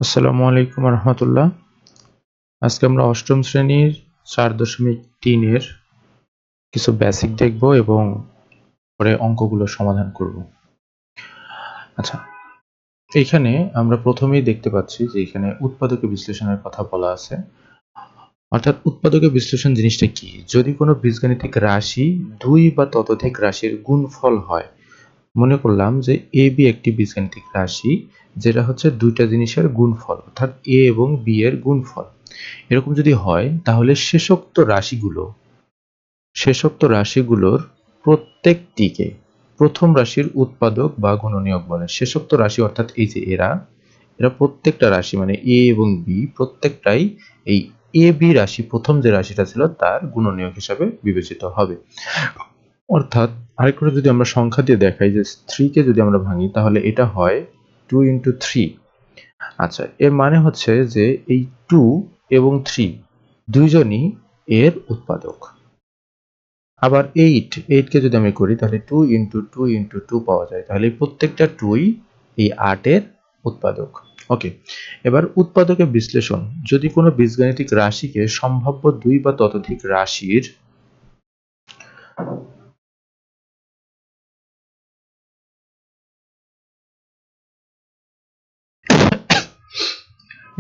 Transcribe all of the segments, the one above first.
আসসালামু আলাইকুম রহমতুল্লাহ। আজকে আমরা অষ্টম শ্রেণীর 4.3 এর কিছু বেসিক দেখব এবং পরে অঙ্কগুলো সমাধান করব। আচ্ছা, এইখানে আমরা প্রথমেই দেখতে পাচ্ছি যে এখানে উৎপাদকে বিশ্লেষণের কথা বলা আছে। অর্থাৎ উৎপাদকে বিশ্লেষণ জিনিসটা কি? যদি কোনো বীজগাণিতিক রাশি দুই বা ততোধিক রাশির গুণফল হয়, মনে করলাম যে এ বি একটি বীজগাণিতিক রাশি যেটা হচ্ছে দুইটা জিনিসের গুণফল, অর্থাৎ এ এবং বি এর গুণফল। এরকম যদি হয় তাহলে শেষোক্ত রাশিগুলোর প্রত্যেকটিকে প্রথম রাশির উৎপাদক বা গুণনীয়ক বলে। শেষোক্ত রাশি অর্থাৎ এই যে এরা প্রত্যেকটা রাশি মানে এ এবং বি প্রত্যেকটাই এই এ বি রাশি প্রথম যে রাশিটা ছিল তার গুণনীয়ক হিসাবে বিবেচিত হবে। অর্থাৎ আরেকটু যদি আমরা সংখ্যা দিয়ে দেখাই যে 3 কে যদি আমরা ভাঙি তাহলে এটা হয় 2 into 3। আচ্ছা, এর মানে হচ্ছে যে এই 2 এবং 3 দুইজনই এর উৎপাদক। আবার 8 কে যদি আমি করি তাহলে 2 into 2 into 2 পাওয়া যায়। তাহলে প্রত্যেকটা 2ই এই 8 এর উৎপাদক। ওকে, এবার উৎপাদকের বিশ্লেষণ। যদি কোনো বীজগাণিতিক রাশিকে সম্ভাব্য দুই বা ততোধিক রাশির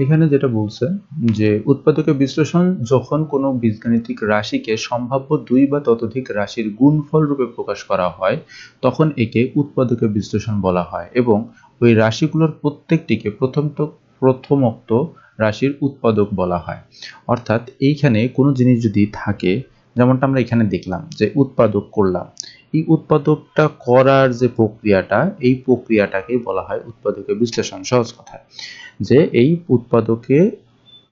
এখানে যেটা বলছে যে উৎপাদকের বিশ্লেষণ যখন কোনো বীজগাণিতিক রাশিকে সম্ভাব্য দুই বা ততোধিক রাশির গুণফল রূপে প্রকাশ করা হয় তখন একে উৎপাদকের বিশ্লেষণ বলা হয় এবং ওই রাশিগুলোর প্রত্যেকটিকে প্রথমোক্ত রাশির উৎপাদক বলা হয়। অর্থাৎ এইখানে কোনো জিনিস যদি থাকে, যেমনটা আমরা এখানে দেখলাম যে উৎপাদক করলাম, এই উৎপাদকটা করার যে প্রক্রিয়াটা, এই প্রক্রিয়াটাকেই বলা হয় উৎপাদকের বিশ্লেষণ। সহজ কথায় যে এই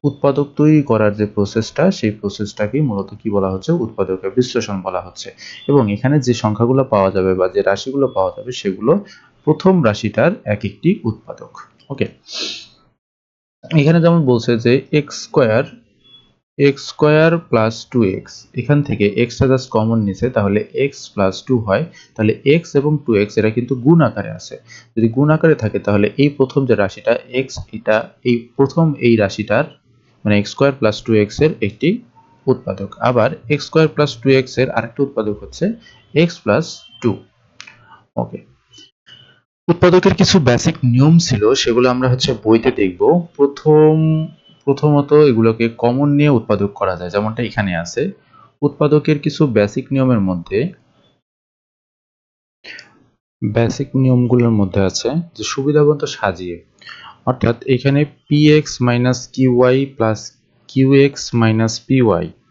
উৎপাদক তৈরি করার যে প্রসেসটা, সেই প্রসেসটাকেই মূলত কি বলা হচ্ছে? উৎপাদকের বিশ্লেষণ বলা হচ্ছে। এবং এখানে যে সংখ্যাগুলো পাওয়া যাবে বা যে রাশিগুলো পাওয়া যাবে সেগুলো প্রথম রাশিটার এক একটি উৎপাদক। ওকে, এখানে যেমন বলছে যে এক্স স্কোয়ার প্লাস 2x, এখান থেকে এক্সটা জাস্ট কমন নিছে তাহলে x প্লাস 2 হয়। তাহলে x এবং 2x এরা কিন্তু গুণ আকারে আছে। যদি গুণ আকারে থাকে তাহলে এই প্রথম যে রাশিটা x, এটা এই প্রথম এই রাশিটার মানে x স্কোয়ার প্লাস 2x এর একটি উৎপাদক। আবার x স্কোয়ার প্লাস 2x এর আরেকটা উৎপাদক হচ্ছে x প্লাস 2। ওকে, উৎপাদকের কিছু বেসিক নিয়ম ছিল, সেগুলো আমরা হচ্ছে বইতে দেখব। প্রথমত এগুলোকে কমন নিয়ে উৎপাদক করা যায়, যেমনটা এখানে আছে। উৎপাদকের কিছু বেসিক নিয়মগুলোর মধ্যে আছে যে সুবিধাবন্ত সাজিয়ে, অর্থাৎ এখানে px minus qy plus qx minus py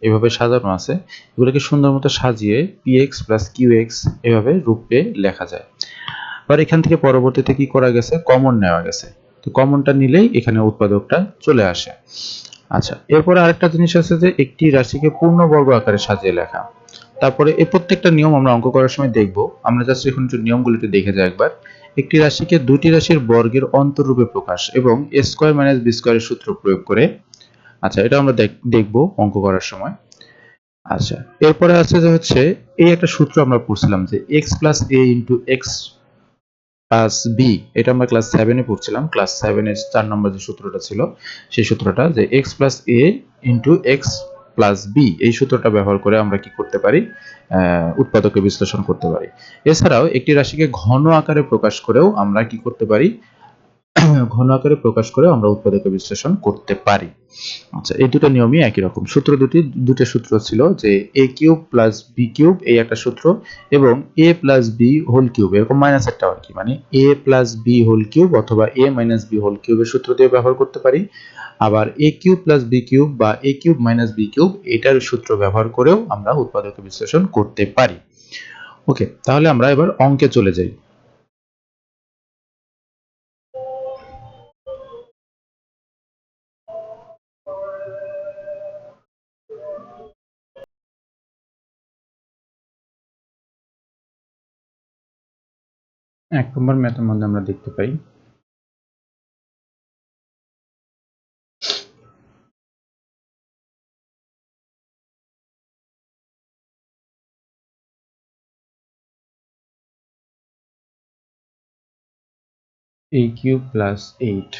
এভাবে সাজানো আছে। এগুলোকে সুন্দর মতো সাজিয়ে px প্লাস qx এভাবে রূপে লেখা যায়। আবার এখান থেকে পরবর্তীতে কি করা গেছে? কমন নেওয়া গেছে। তো কমনটা নিলেই এখানে উৎপাদকটা চলে আসে। আচ্ছা, এরপরে আরেকটা জিনিস আছে যে একটি রাশিকে পূর্ণবর্গ আকারে সাজিয়ে লেখা। তারপরে এই প্রত্যেকটা নিয়ম আমরা অঙ্ক করার সময় দেখব। আমরা জাস্ট এখন একটু নিয়মগুলো একটু দেখে যাই একবার। একটি রাশিকে দুটি রাশির বর্গের অন্তররূপে প্রকাশ এবং a স্কয়ার মাইনাস b স্কয়ারের সূত্র প্রয়োগ করে। আচ্ছা, এটা আমরা দেখব অঙ্ক করার সময়। আচ্ছা, এরপরে আছে যে হচ্ছে এই একটা সূত্র আমরা পড়ছিলাম যে x plus a into x plus b, এটা আমরা ক্লাস 7 এ পড়ছিলাম। ক্লাস 7 এর 4 নম্বর যে সূত্রটা ছিল, সেই সূত্রটা যে x plus a into x plus b, এই সূত্রটা ব্যবহার করে আমরা কি করতে পারি? উৎপাদকের বিশ্লেষণ করতে পারি। এছাড়াও একটি রাশিকে ঘন আকারে প্রকাশ করেও আমরা কি করতে পারি? ঘন আকারে প্রকাশ করে আমরা উৎপাদকের বিশ্লেষণ করতে পারি। আচ্ছা, এই দুটো নিয়মই একই রকম। দুটো সূত্র ছিল যে a cube plus b cube, এই একটা সূত্র, এবং a plus b whole cube, এরকম মাইনাস একটা আর কি, মানে a plus b whole cube অথবা a মাইনাস বি হোল কিউবের সূত্র দিয়ে ব্যবহার করতে পারি। আবার a cube plus b cube বা a cube minus b cube, এটার সূত্র ব্যবহার করেও আমরা উৎপাদকের বিশ্লেষণ করতে পারি। ওকে, তাহলে আমরা এবার অঙ্কে চলে যাই। এক নম্বর ম্যাথের মধ্যে আমরা দেখতে পাই a কিউব প্লাস 8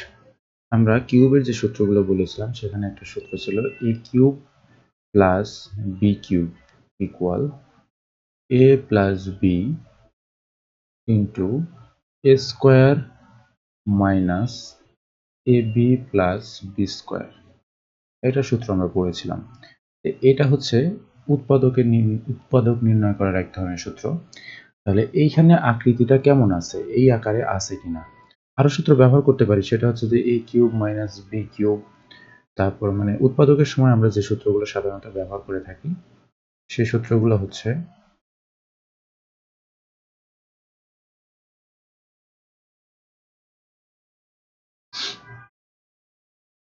আমরা কিউবের যে সূত্রগুলো বলেছিলাম সেখানে একটা সূত্র ছিল a cube plus b cube equal a plus b into a square minus a b plus b square. এটা সূত্র আমরা পড়েছিলাম। এটা হচ্ছে উৎপাদক নির্ণয় করার এক ধরনের সূত্র। তাহলে এইখানে আকৃতিটা কেমন আছে, এই আকারে আছে কিনা। আরো সূত্র ব্যবহার করতে পারি, সেটা হচ্ছে যে এ কিউব মাইনাস বি কিউব। তারপর মানে উৎপাদকের সময় আমরা যে সূত্রগুলো সাধারণত ব্যবহার করে থাকি সেই সূত্রগুলো হচ্ছে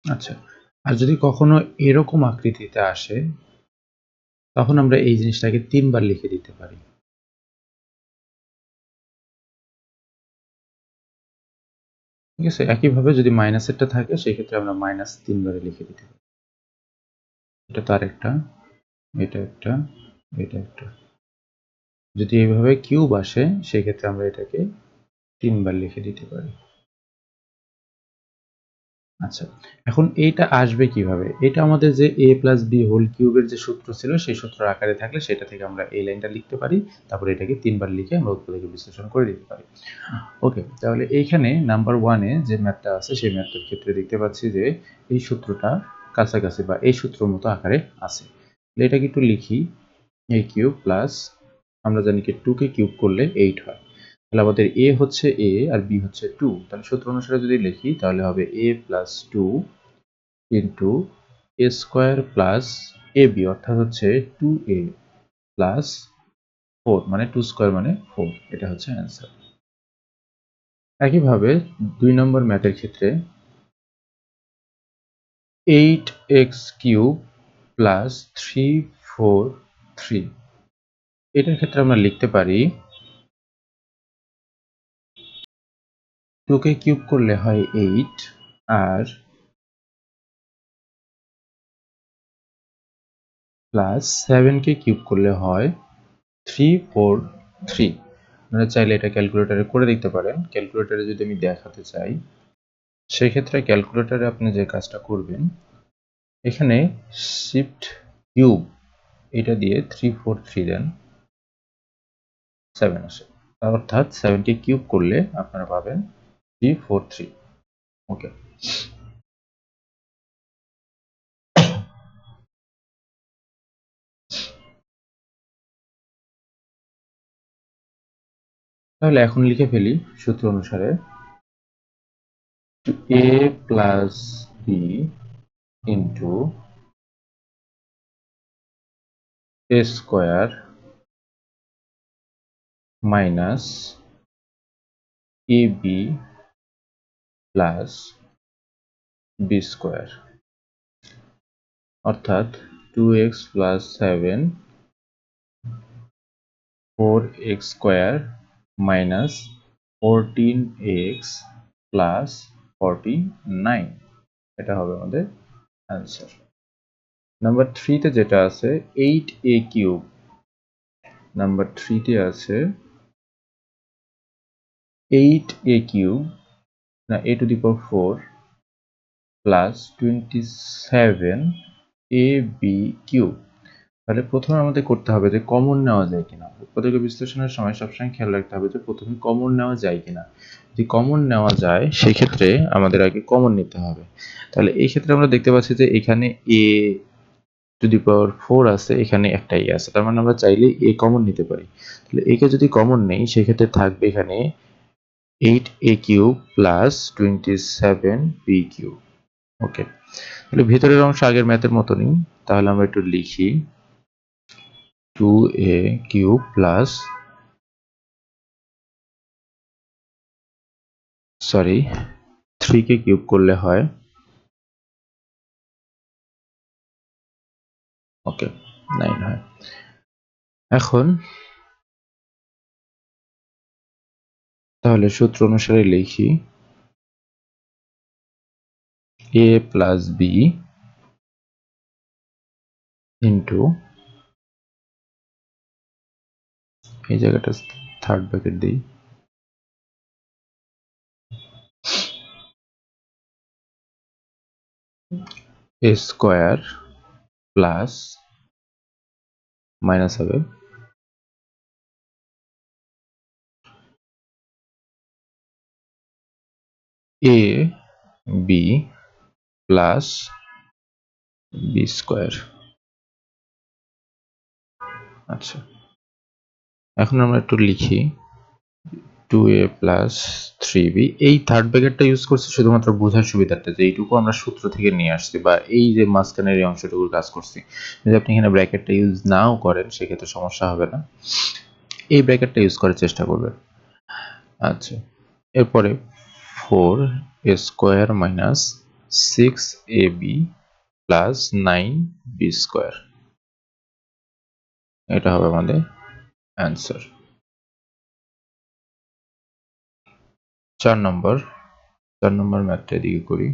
আচ্ছা। আর যদি কখনো এরকম আকৃতিতে আসে তখন আমরা এই জিনিসটাকে 3 বার লিখে দিতে পারি। ঠিক আছে, একইভাবে যদি মাইনাসেরটা থাকে সেক্ষেত্রে আমরা মাইনাস 3 বারে লিখে দিতে পারি। এটা তার একটা, এটা একটা, এটা একটা। যদি এইভাবে কিউব আসে সেক্ষেত্রে আমরা এটাকে 3 বার লিখে দিতে পারি। আচ্ছা, এখন এইটা আসবে কিভাবে? এটা আমাদের যে a প্লাস বি হোল কিউবের যে সূত্র ছিল সেই সূত্রের আকারে থাকলে সেটা থেকে আমরা এই লাইনটা লিখতে পারি, তারপরে এটাকে 3 বার লিখে আমরা উৎপাদকে বিশ্লেষণ করে দিতে পারি। ওকে, তাহলে এইখানে নাম্বার 1 এ যে ম্যাথটা আছে সেই ম্যাথটার ক্ষেত্রে দেখতে পাচ্ছি যে এই সূত্রটা কাছাকাছি বা এই সূত্রের মতো আকারে আছে। এটাকে একটু লিখি, a কিউব প্লাস আমরা জানি কি 2 কে কিউব করলে 8 হয়। তাহলে আমাদের a হচ্ছে a আর b হচ্ছে 2। তাহলে সূত্র অনুসারে যদি লিখি তাহলে হবে a plus 2 into a square plus ab অর্থাৎ হচ্ছে 2a প্লাস 4 মানে 2 স্কোয়ার মানে 4। এটা হচ্ছে অ্যান্সার। একইভাবে 2 নম্বর ম্যাথের ক্ষেত্রে 8x কিউব প্লাস 343 এটার ক্ষেত্রে আমরা লিখতে পারি 2 কে কিউব করলে হয় 8 আর প্লাস 7 কে কিউব করলে হয় 343। আপনারা চাইলে এটা ক্যালকুলেটরে করে দেখতে পারেন। ক্যালকুলেটরে যদি আমি দেখাতে চাই সেক্ষেত্রে ক্যালকুলেটরে আপনি যে কাজটা করবেন এখানে শিফট কিউব এটা দিয়ে 343 দেন, 7 আসে। অর্থাৎ 7 কে কিউব করলে আপনারা পাবেন 343। ওকে, তাহলে এখন লিখে ফেলি সূত্র অনুসারে a plus b into a square minus a b plus b square অর্থাৎ 2x plus 7 4x square minus 14x plus 49। এটা হবে আমাদের অ্যান্সার। নাম্বার 3 তে যেটা আছে 8a কিউব, নাম্বার 3 তে আছে 8a কিউব না a two the power 4 plus 27ab cube. তাহলে প্রথমে আমাদের করতে হবে যে কমন নেওয়া যায় কিনা। উৎপাদক বিশ্লেষণের সময় সবসময় খেয়াল রাখতে হবে যে প্রথমে কমন নেওয়া যায় কিনা। যদি কমন নেওয়া যায় সেক্ষেত্রে আমাদের আগে কমন নিতে হবে। তাহলে এই ক্ষেত্রে আমরা দেখতে পাচ্ছি যে এখানে a টু দি পাওয়ার 4 আছে, এখানে একটাই আছে, তার মানে আমরা চাইলে a কমন নিতে পারি। তাহলে a কে যদি কমন নেই সেক্ষেত্রে থাকবে এখানে 8a cube plus 27b cube. ওকে, তাহলে ভিতরের অংশ আগের ম্যাথের মতনই। তাহলে আমরা একটু লিখি 2a cube plus sorry 3 K cube করলে হয় ওকে 9 হয়। এখন তাহলে সূত্র অনুসারে লিখি a প্লাস বি ইন্টু এই জায়গাটা থার্ড ব্র্যাকেট দিই, এ স্কোয়ার প্লাস মাইনাস হবে এ বি প্লাস বি স্কোয়ার। আচ্ছা, এখন আমরা একটু লিখি 2a প্লাস 3b। এই থার্ড ব্র্যাকেটটা ইউজ করছি শুধুমাত্র বোঝার সুবিধার্থে, যে এইটুকু আমরা সূত্র থেকে নিয়ে আসছি, বা এই যে মাঝখানের এই অংশটুকুর কাজ করছি। যদি আপনি এখানে ব্র্যাকেটটা ইউজ নাও করেন সেক্ষেত্রে সমস্যা হবে না, এই ব্র্যাকেটটা ইউজ করার চেষ্টা করবেন। আচ্ছা, এরপরে 4a square minus 6ab plus 9b square, এটা হবে আমাদের অ্যান্সার। 4 নম্বর ম্যাথটা এদিকে করি।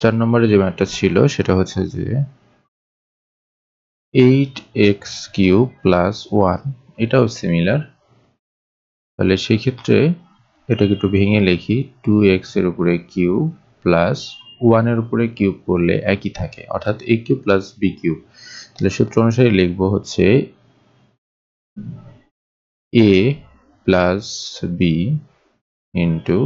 4 নম্বরে যে ম্যাথটা ছিল সেটা হচ্ছে যে 8x কিউব প্লাস 1, এটাও সিমিলার। তাহলে সেই ক্ষেত্রে এটাকে একটু ভেঙে লিখি, 2x এর উপরে কিউব প্লাস 1 এর উপরে কিউব করলে একই থাকে, অর্থাৎ a cube plus b cube. তাহলে সূত্র অনুসারে লিখব হচ্ছে a plus b into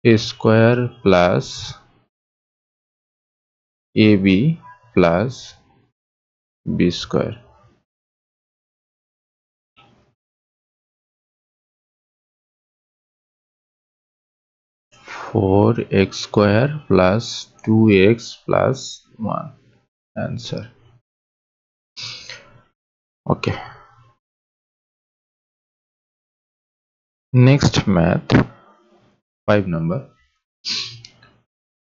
a square plus ab plus b square. Four x square plus 2x plus 1, answer. Okay, next math 5 নম্বর।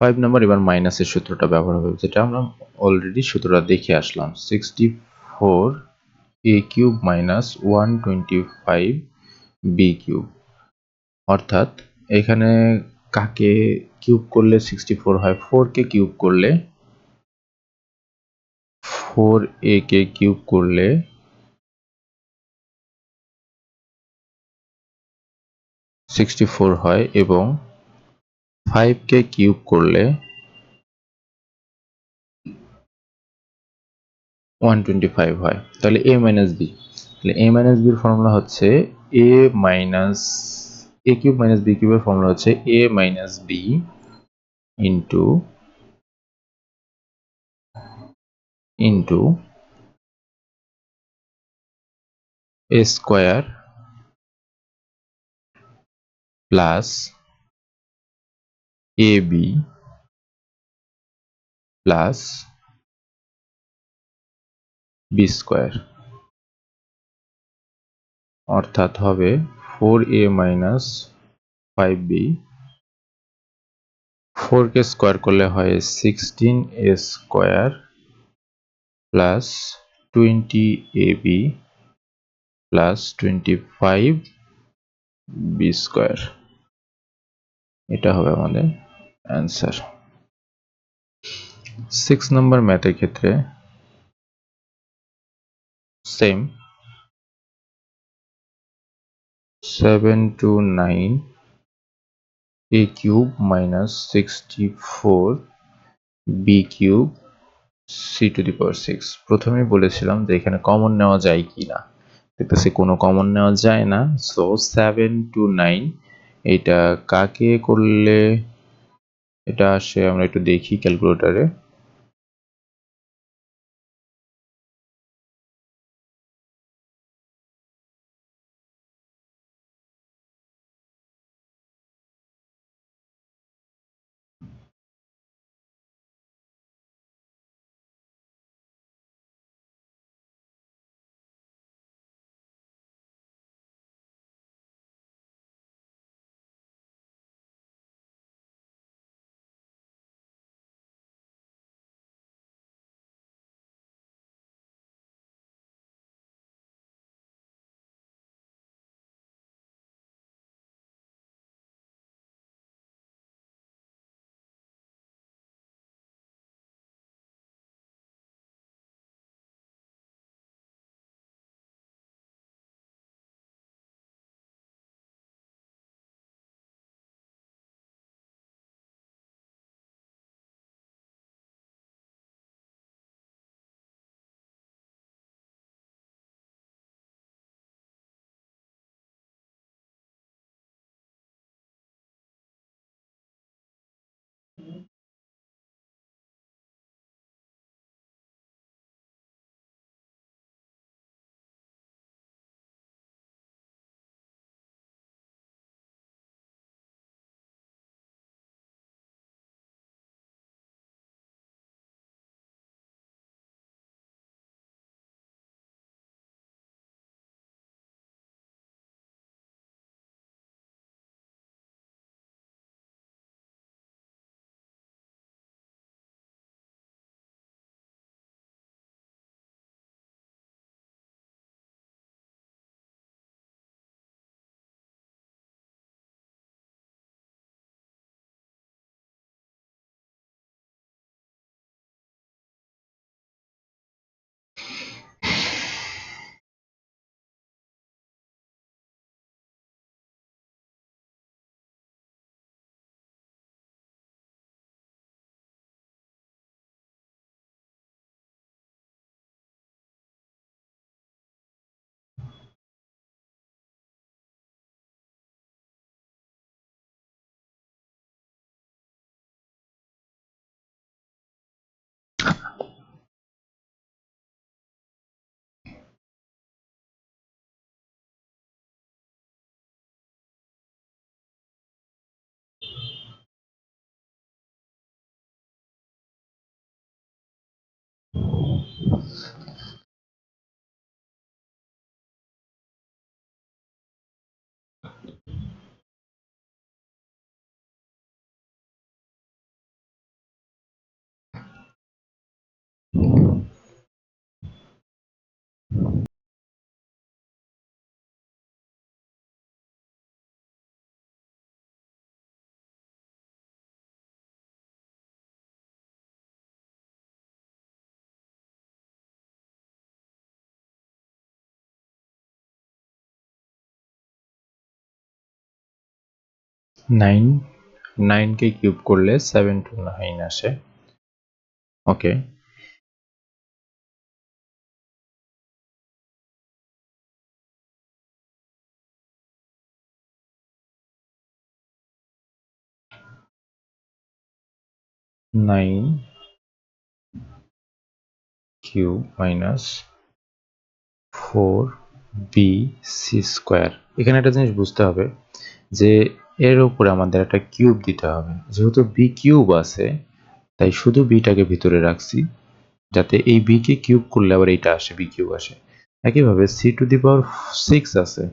5 নম্বর এবার মাইনাসের সূত্রটা ব্যবহার হবে, যেটা আমরা অলরেডি সূত্রটা দেখে আসলাম। 64 a cube minus 125 b cube, অর্থাৎ এখানে কাকে কিউব করলে 64 হয়, 4 কে কিউব করলে 4a কে কিউব করলে 64 হয়, এবং 5 কে কিউব করলে 125 হয়। তাহলে a মাইনাস b, তাহলে a মাইনাস b এর ফর্মুলা হচ্ছে a minus a cube minus b কিউবের ফর্মুলা হচ্ছে a minus b into a square plus ab plus b square, অর্থাৎ হবে 4a মাইনাস 5b। 4 কে স্কোয়ার করলে হয় 16a square plus 20ab plus 25b square, এটা হবে আমাদের অ্যান্সার। 6 নম্বর ম্যাথের ক্ষেত্রে same, 7 to 9 a cube minus 64 b cube c to the power 6। প্রথমেই বলেছিলাম যে এখানে কমন নেওয়া যায় কি না, দেখতেছি কোনো কমন নেওয়া যায় না। সো 7 to 9 এটা কাকে করলে এটা আসে আমরা একটু দেখি ক্যালকুলেটরে। 9 কে কিউব করলে 729 আসে। Okay, nine cube minus 4bc square. এখানে একটা জিনিস বুঝতে হবে যে এর উপরে আমাদের একটা কিউব দিতে হবে। যেহেতু বি কিউব আছে তাই শুধু বিটাকে ভিতরে রাখছি, যাতে এই বি কে কিউব করলে আবার এইটা আসে, বি কিউব আসে। একইভাবে সি টু দি পাওয়ার 6 আছে,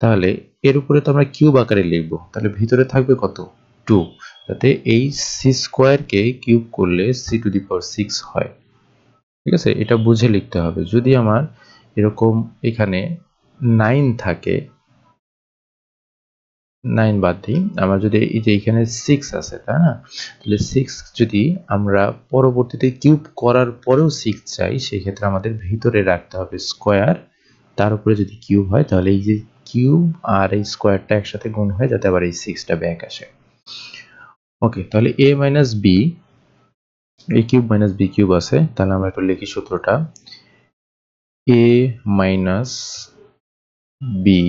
তাহলে এর উপরে তো আমরা কিউব আকারে লিখবো, তাহলে ভিতরে থাকবে কত, 2। যাতে এই সি স্কোয়ারকে কিউব করলে সি টু দি পাওয়ার 6 হয়। ঠিক আছে, এটা বুঝে লিখতে হবে। যদি আমার এরকম এখানে 9 থাকে, 9 বাদ দিই, আমার যদি এই যে এখানে 6 আছে, তাই না, তাহলে 6 যদি আমরা পরবর্তীতে কিউব করার পরেও 6 চাই, সেই ক্ষেত্রে আমাদের ভিতরে রাখতে হবে স্কোয়ার, তার উপরে যদি কিউব হয় তাহলে এই যে কিউব আর এই স্কোয়ারটা একসাথে গুণ হয় যাতে আবার এই 6টা ব্যাক আসে। ওকে, তাহলে a minus b, a cube minus b cube আছে, তাহলে আমরা একটু লিখি সূত্রটা, a minus b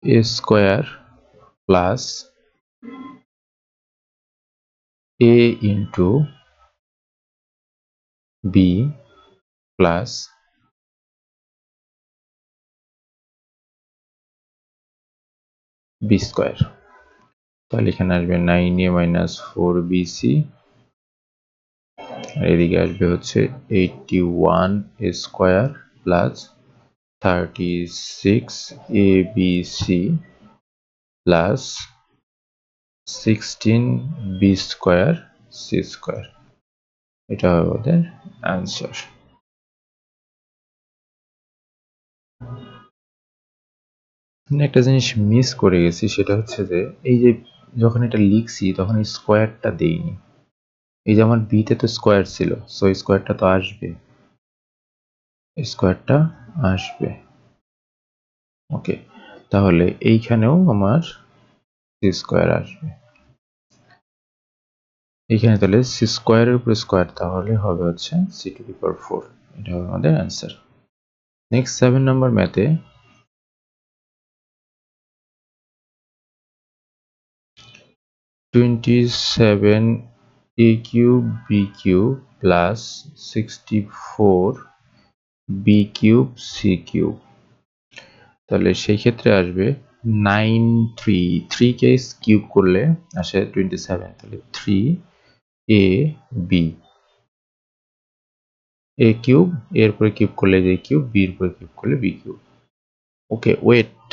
a square plus a into b plus b square. তাহলে এখানে আসবে 9a মাইনাস 4bc, আর এদিকে আসবে হচ্ছে 81a square plus 36abc plus 16b square c square. এটা হবে আমাদের অ্যান্সার। একটা জিনিস মিস করে গেছি, সেটা হচ্ছে যে এই যে যখন এটা লিখছি তখন এই স্কোয়ারটা দেইনি। এই যে আমার বিতে তো স্কোয়ার ছিল, সো স্কোয়ারটা তো আসবে, স্কোয়ারটা আসবে। ওকে, তাহলে এইখানেও আমার সি স্কোয়ার আসবে। এইখানে তাহলে সি স্কোয়ারের উপর স্কোয়ার, তাহলে হবে হচ্ছে সি টু দি পাওয়ার 4। এটা হবে আমাদের অ্যান্সার। নেক্সট 7 নম্বর ম্যাথে 27 a cube b cube plus 64 b cube c cube. তাহলে সেই ক্ষেত্রে আসবে 9 3 কে কিউব করলে আসে 27, তাহলে 3 a বি, এ কিউব এর উপরে কিউব করলে যে কিউব, বি এর উপরে কিউব করলে বি কিউব। ওকে, ওয়েট,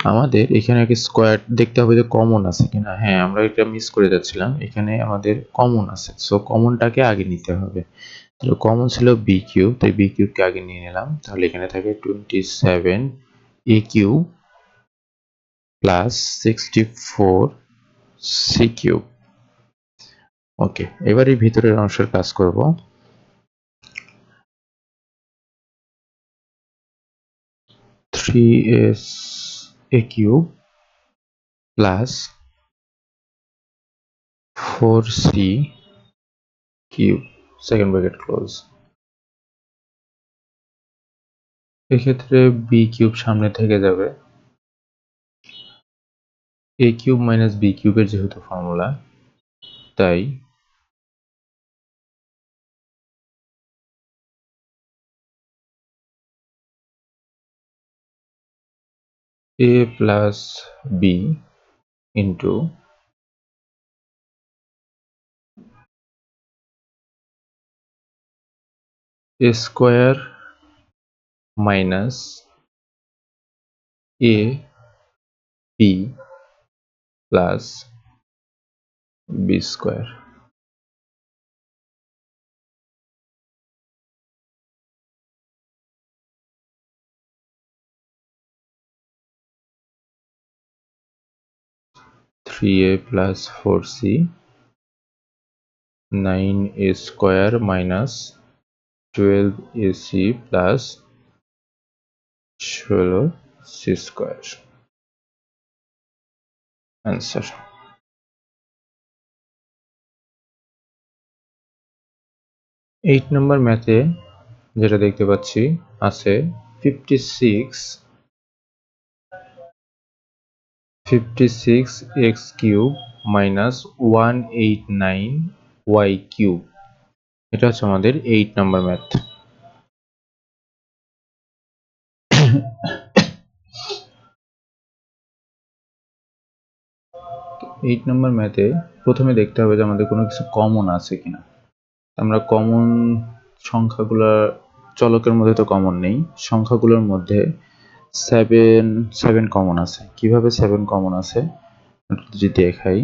আমাদের এখানে একটা স্কোয়ার দেখতে হবে যে কমন আছে কিনা। হ্যাঁ, আমরা এটা মিস করে যাচ্ছিলাম, এখানে আমাদের কমন আছে, সো কমনটাকে আগে নিতে হবে। তাহলে কমন ছিল বি কিউব, তাই বি কিউবকে আগে নিয়ে নিলাম। তাহলে এখানে থাকে 27 এ কিউব প্লাস 64 সি কিউব। ওকে, এবার এই ভিতরের অংশের কাজ করব। 3s a cube plus 4c cube, second bracket close. এক্ষেত্রে বি কিউব সামনে থেকে যাবে, এ কিউব মাইনাস বি কিউবের যেহেতু ফর্মুলা, তাই a plus b into a square minus a b plus b square. Three a plus 4c 9a square minus 12ac plus 16c square. Answer. 8 নম্বর ম্যাথে যেটা দেখতে পাচ্ছি আছে 56x cube minus 189y cube. এটা হচ্ছে আমাদের 8 নম্বর ম্যাথ। 8 নম্বর ম্যাথে প্রথমে দেখতে হবে যে আমাদের কোনো কিছু কমন আছে কিনা। আমরা কমন সংখ্যাগুলো চলকের মধ্যে তো কমন নেই, সংখ্যাগুলোর মধ্যে 7 কমন আছে। কিভাবে 7 কমন আছে যদি দেখাই,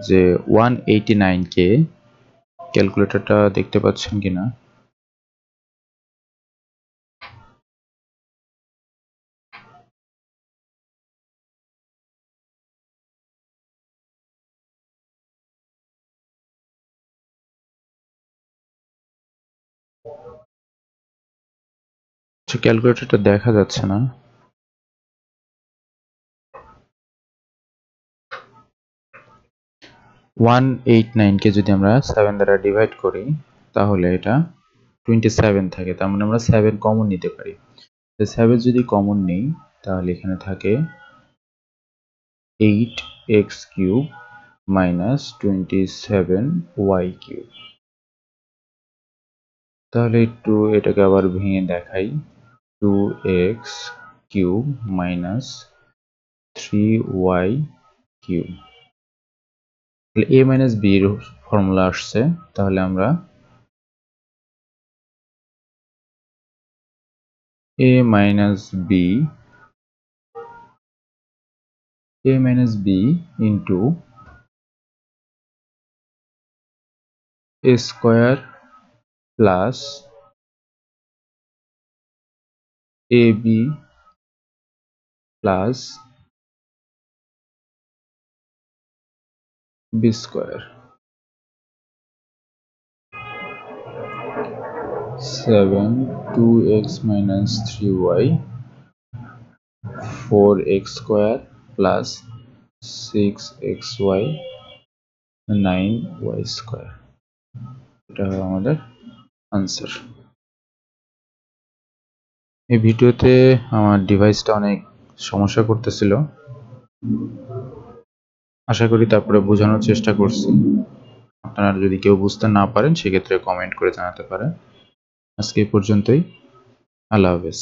যে 189 কে ক্যালকুলেটরটা দেখতে পাচ্ছেন কিনা, ক্যালকুলেটরটা দেখা যাচ্ছে না। ওয়ান 189 কে যদি আমরা 7 দ্বারা ডিভাইড করি তাহলে এটা 27 থাকে। তার মানে আমরা 7 কমন নিতে পারি। 7 যদি কমন নেই তাহলে এখানে থাকে 8x cube minus 27y cube. তাহলে একটু এটাকে আবার ভেঙে দেখাই, 2x cube minus 3y cube. a minus b এর ফর্মুলা আসছে, তাহলে আমরা a minus b into a square plus ab plus b square। 7 2x minus 3y 4x square plus 6xy 9y square। এটা হলো আমাদের আনসার। এই ভিডিওতে আমার ডিভাইসটা অনেক সমস্যা করতেছিল, আশা করি তারপরে বোঝানোর চেষ্টা করছি। আপনারা যদি কেউ বুঝতে না পারেন সেক্ষেত্রে কমেন্ট করে জানাতে পারেন। আজকে এই পর্যন্তই। আল্লাহ হাফেজ।